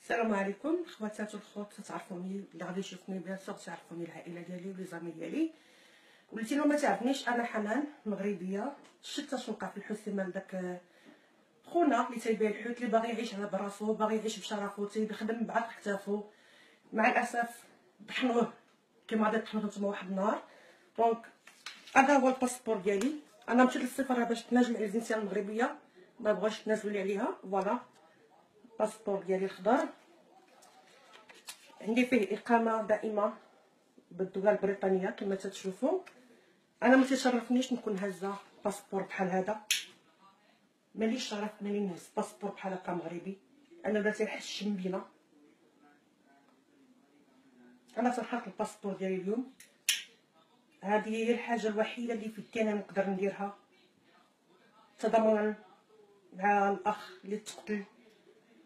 السلام عليكم خواتات والخوت، تعرفوني اللي غادي يشوفني بيان سور تعرفوني العائله ديالي ولي زامي ديالي. وليتي لو ما تعرفنيش انا حنان مغربيه. شتا شنوقع في الحسيمه لداك خونا اللي تيبيع الحوت، اللي باغي يعيش على براسو، باغي يعيش بشرفو، تيخدم بعرق كتافو. مع الاسف طحنوه كيما غادي طحنوه نتوما واحد النهار. دونك هذا هو الباسبور ديالي. انا مشيت للسفاره باش تناجم على الجنسيه المغربيه، ما بغاش تنازلوا لي عليها. فوالا الباسبور ديالي الخضر، عندي فيه اقامه دائمه بالدوله البريطانيه كما تتشوفوا. انا ما تيشرفنيش نكون هازه باسبور بحال هذا، ماليش شرف انني نهز باسبور بحال هكا مغربي. انا لا تيحشم بينا. انا تنحط الباسبور ديالي اليوم. هذه هي الحاجه الوحيده اللي في يدي انا نقدر نديرها تضامنا مع الاخ اللي تقتل،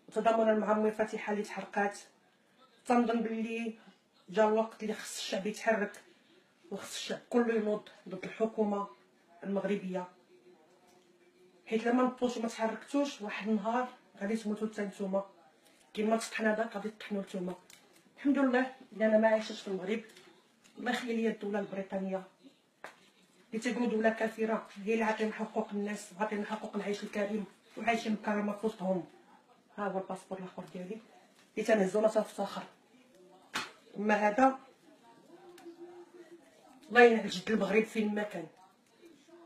وتضامنا مع امي فاتحه اللي تحرقات. تنظن باللي جا الوقت اللي خص الشعب يتحرك، وخص الشعب كله ينوض ضد الحكومه المغربيه، حيت لما نطوش وما تحركتوش واحد النهار غادي تموتوا حتى نتوما كيما تطحن هذاك غادي تطحنوا نتوما. الحمد لله اللي انا ما عايشاش في المغرب. الله يخلي لي الدوله البريطانيه اللي تيقولوا دوله كافره، هي اللي عطينا حقوق الناس وعطينا حقوق العيش الكريم وعايشين بكرامه في وسطهم. ها هو الباسبور الاخر ديالي اللي تنهزو ما تنفتخر. اما هذا الله ينعل جد المغرب فين ما كان،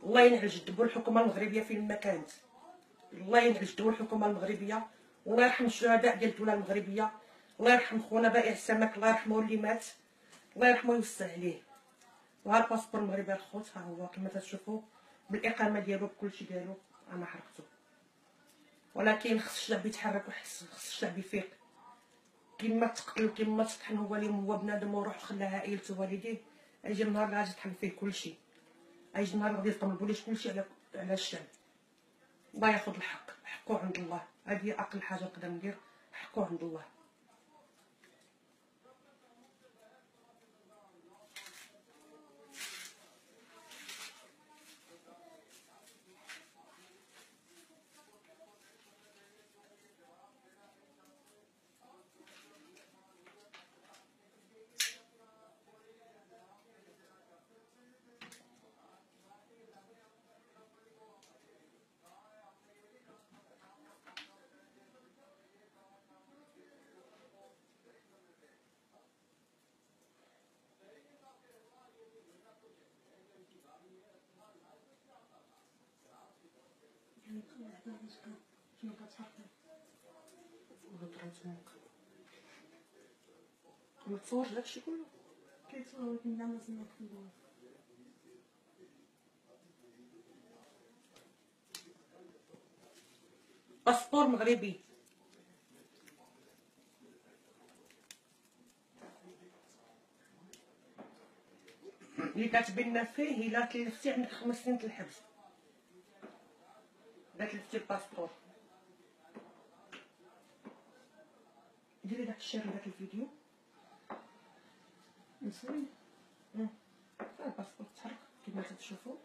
الله ينعل جد الحكومه المغربيه فين ما كانت، الله ينعل جد الحكومه المغربيه، والله يرحم الشهداء ديال الدوله المغربيه، الله يرحم خونا بائع السمك، الله يرحمه اللي مات، الله يرحمه ويوسع عليه. وها الباسبور المغربي الخوت، ها هو كما تشوفوا بالاقامه ديالو بكلشي ديالو. انا حرقته، ولكن خص الشعب يتحرك وخص الشعب يفيق. كيما تقتل كيما تطحن هو اللي هو بنادم وروح خلى عائلته ووالديه، يجي النهار اللي غادي يطحن فيه كلشي، يجي النهار اللي غادي يطلب البوليس كلشي على الشعب. الله ياخذ الحق، حقه عند الله. هذه هي اقل حاجه نقدر ندير، حقه عند الله. شنو كتحرقي؟ ما تصورش داكشي كله؟ كيتصور ولكن لا مازال مكتوب. باسبور مغربي. اللي كتبنا فيه الا تلفتي عندك 5 سنين الحبس. الا تلفتي الباسبور ديري داك الشير لداك الفيديو نصوي. الباسبور تحرك كما تشوفوا.